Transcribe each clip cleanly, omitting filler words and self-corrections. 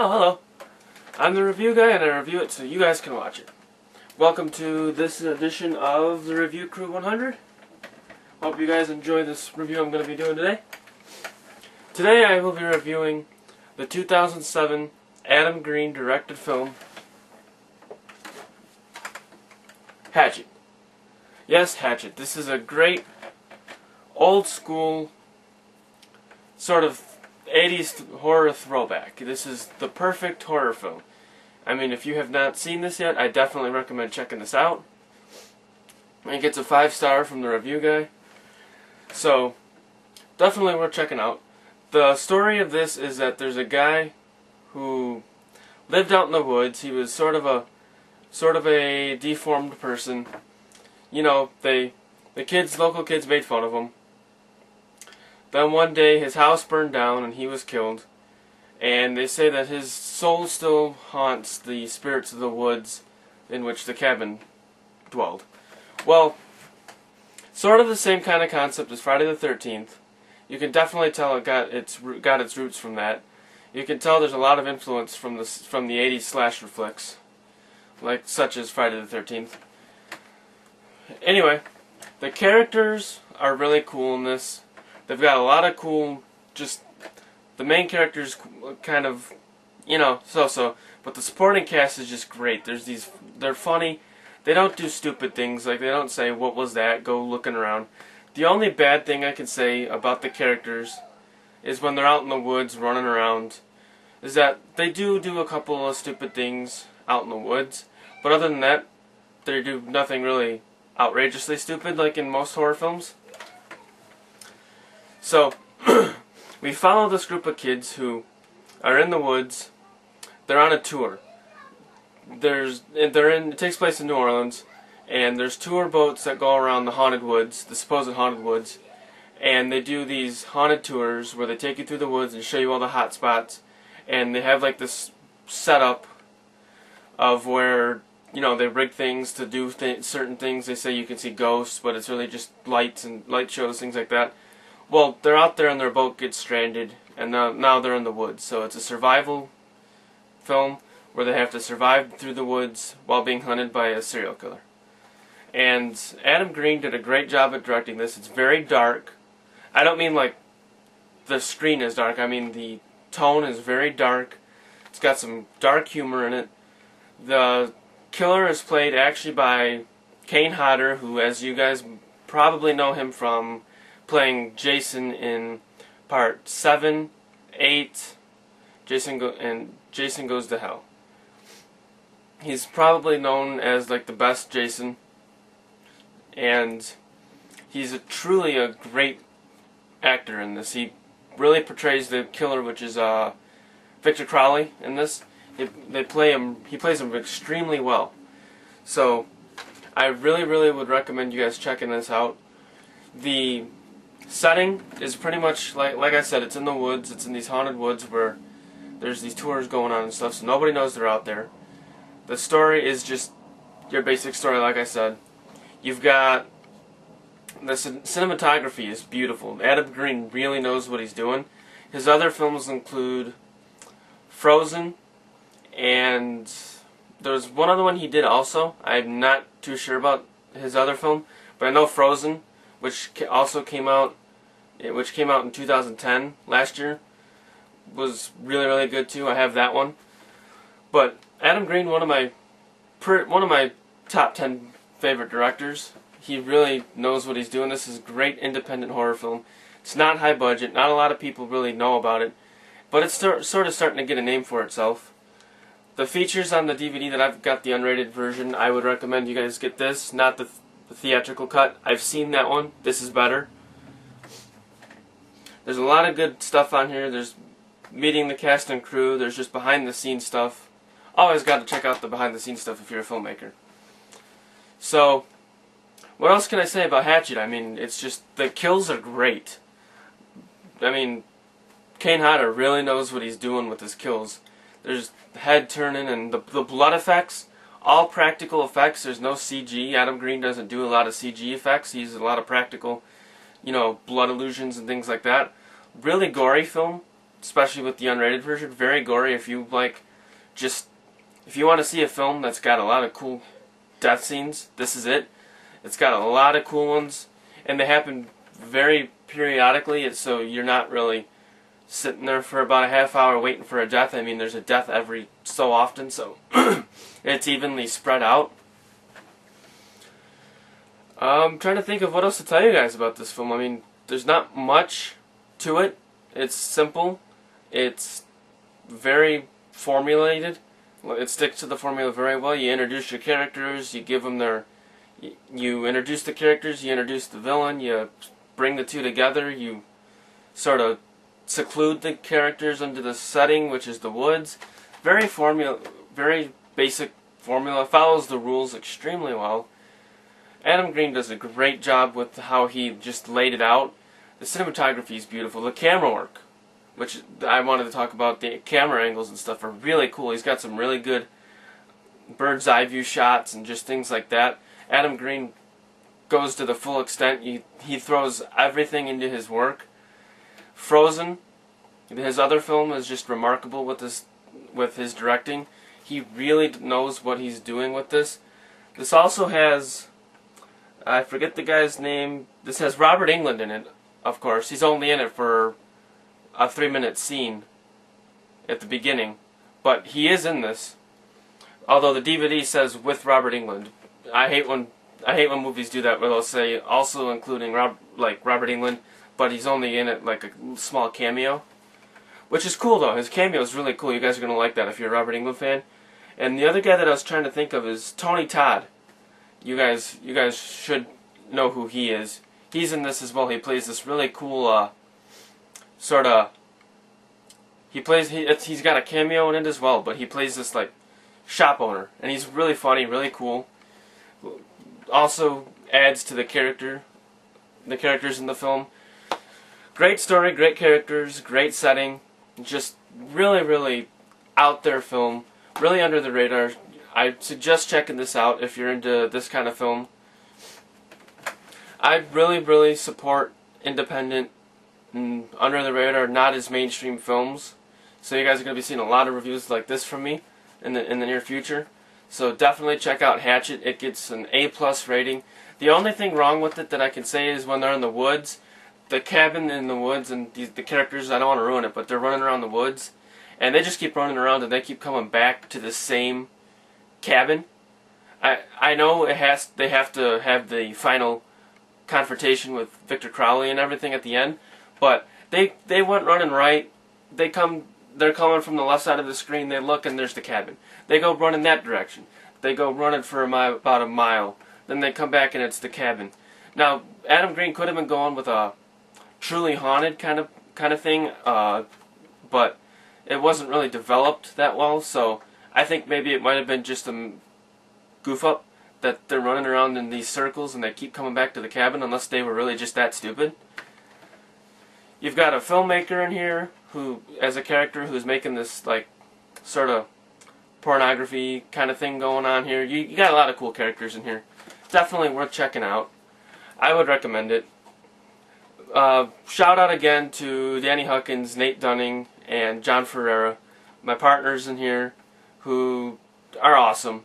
Oh, hello. I'm the review guy and I review it so you guys can watch it. Welcome to this edition of the Review Crew 100. Hope you guys enjoy this review I'm going to be doing today. Today I will be reviewing the 2007 Adam Green directed film, Hatchet. Yes, Hatchet. This is a great, old school, sort of 80s horror throwback. This is the perfect horror film. I mean, if you have not seen this yet, I definitely recommend checking this out. It gets a 5-star from the review guy. So, definitely worth checking out. The story of this is that there's a guy who lived out in the woods. He was sort of a deformed person. You know, the local kids made fun of him. Then one day his house burned down and he was killed. And they say that his soul still haunts the spirits of the woods in which the cabin dwelled. Well, sort of the same kind of concept as Friday the 13th. You can definitely tell it got its roots from that. You can tell there's a lot of influence from the 80s slasher flicks, such as Friday the 13th. Anyway, the characters are really cool in this. They've got a lot of cool, the main characters kind of, so-so, but the supporting cast is just great. They're funny. They don't do stupid things, they don't say, "What was that? Go looking around." The only bad thing I can say about the characters is when they're out in the woods running around, is that they do a couple of stupid things out in the woods, but other than that, they do nothing really outrageously stupid like in most horror films. So, we follow this group of kids who are in the woods. They're on a tour. It takes place in New Orleans, and there's tour boats that go around the haunted woods, the supposed haunted woods, and they do these haunted tours where they take you through the woods and show you all the hot spots, and they have this setup of where, they rig things to do certain things. They say you can see ghosts, but it's really just lights and light shows, things like that. Well, they're out there and their boat gets stranded, and now they're in the woods. So it's a survival film where they have to survive through the woods while being hunted by a serial killer. And Adam Green did a great job at directing this. It's very dark. I don't mean the screen is dark. I mean the tone is very dark. It's got some dark humor in it. The killer is played actually by Kane Hodder, who, as you guys probably know him from playing Jason in part 7, 8, Jason Goes to Hell. He's probably known as the best Jason, and he's truly a great actor in this. He really portrays the killer, which is Victor Crowley in this. He plays him extremely well. So I really would recommend you guys checking this out. The setting is pretty much like I said, it's in the woods. It's in these haunted woods where there's these tours going on and stuff, so nobody knows they're out there. The story is just your basic story, like I said. You've got the cinematography is beautiful. Adam Green really knows what he's doing. His other films include Frozen, and there's one other one he did also. I'm not too sure about his other film, but I know Frozen, which also came out in 2010, last year, was really good too. I have that one. But Adam Green, one of my top 10 favorite directors. He really knows what he's doing. This is a great independent horror film. It's not high budget. Not a lot of people really know about it, but it's sort of starting to get a name for itself. The features on the DVD that I've got, the unrated version, I would recommend you guys get this, not the theatrical cut. I've seen that one. This is better. There's a lot of good stuff on here. There's meeting the cast and crew. There's just behind the scenes stuff. Always got to check out the behind the scenes stuff if you're a filmmaker. So, what else can I say about Hatchet? I mean, it's just, the kills are great. I mean, Kane Hodder really knows what he's doing with his kills. There's head turning and the blood effects, all practical effects. There's no CG. Adam Green doesn't do a lot of CG effects. He uses a lot of practical, blood illusions and things like that. Really gory film. especially with the unrated version. Very gory. If you want to see a film that's got a lot of cool death scenes, this is it. It's got a lot of cool ones, and they happen very periodically, so you're not really sitting there for about a half hour waiting for a death. I mean, there's a death every so often, so it's evenly spread out. I'm trying to think of what else to tell you guys about this film. I mean, there's not much to it. It's simple. It's very formulated. It sticks to the formula very well. You introduce your characters, you give them you introduce the characters, you introduce the villain, you bring the two together, you sort of seclude the characters into the setting, which is the woods. Very basic formula. Follows the rules extremely well. Adam Green does a great job with how he just laid it out. The cinematography is beautiful. The camera work, which I wanted to talk about, the camera angles and stuff are really cool. He's got some really good bird's eye view shots and just things like that. Adam Green goes to the full extent. He throws everything into his work. Frozen, his other film, is just remarkable with his directing. He really knows what he's doing with this. This also has, I forget the guy's name, this has Robert Englund in it, of course. He's only in it for a 3-minute scene at the beginning, but he is in this. Although the DVD says with Robert Englund. I hate when movies do that, where they'll say also including Robert Englund, but he's only in it like a small cameo, which is cool though. His cameo is really cool. You guys are gonna like that if you're a Robert Englund fan. And the other guy that I was trying to think of is Tony Todd. You guys should know who he is. He's in this as well. He plays this really cool he's got a cameo in it as well, but he plays this like shop owner, and he's really funny, really cool. Also adds to the characters in the film. Great story, great characters, great setting. Just really, really out there film. Really under the radar. I suggest checking this out if you're into this kind of film. I really, really support independent and under the radar, not as mainstream films. So you guys are going to be seeing a lot of reviews like this from me in the near future. So definitely check out Hatchet. It gets an A+ rating. The only thing wrong with it that I can say is when they're in the woods, the cabin in the woods, and the characters, I don't want to ruin it, but they're running around the woods, and they just keep running around and they keep coming back to the same cabin. I know they have to have the final confrontation with Victor Crowley and everything at the end, but they went running right. They're coming from the left side of the screen. They look and there's the cabin. They go running that direction. They go running for about a mile. Then they come back and it's the cabin. Now Adam Green could have been going with a truly haunted kind of thing, but it wasn't really developed that well. So I think maybe it might have been just a goof up that they're running around in these circles and they keep coming back to the cabin, unless they were really just that stupid. You've got a filmmaker in here who, as a character, who's making this like sort of pornography kind of thing going on here. You got a lot of cool characters in here. Definitely worth checking out. I would recommend it. Shout out again to Danny Huckins, Nate Dunning, and John Ferreira, my partners in here, who are awesome.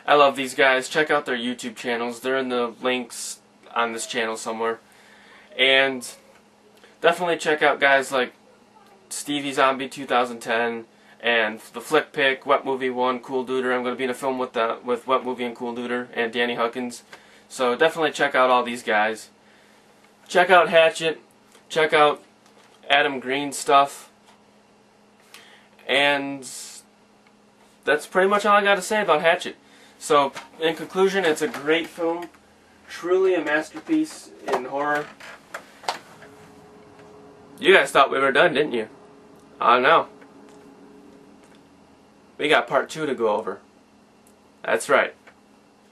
I love these guys. Check out their YouTube channels. They're in the links on this channel somewhere. And definitely check out guys like Stevie Zombie 2010 and the Flick Pick, Wet Movie 1, Cool Duder. I'm going to be in a film with Wet Movie and Cool Duder and Danny Huckins. So definitely check out all these guys. Check out Hatchet. Check out Adam Green stuff. And that's pretty much all I got to say about Hatchet. So, in conclusion, it's a great film. Truly a masterpiece in horror. You guys thought we were done, didn't you? Oh no. We got part 2 to go over. That's right.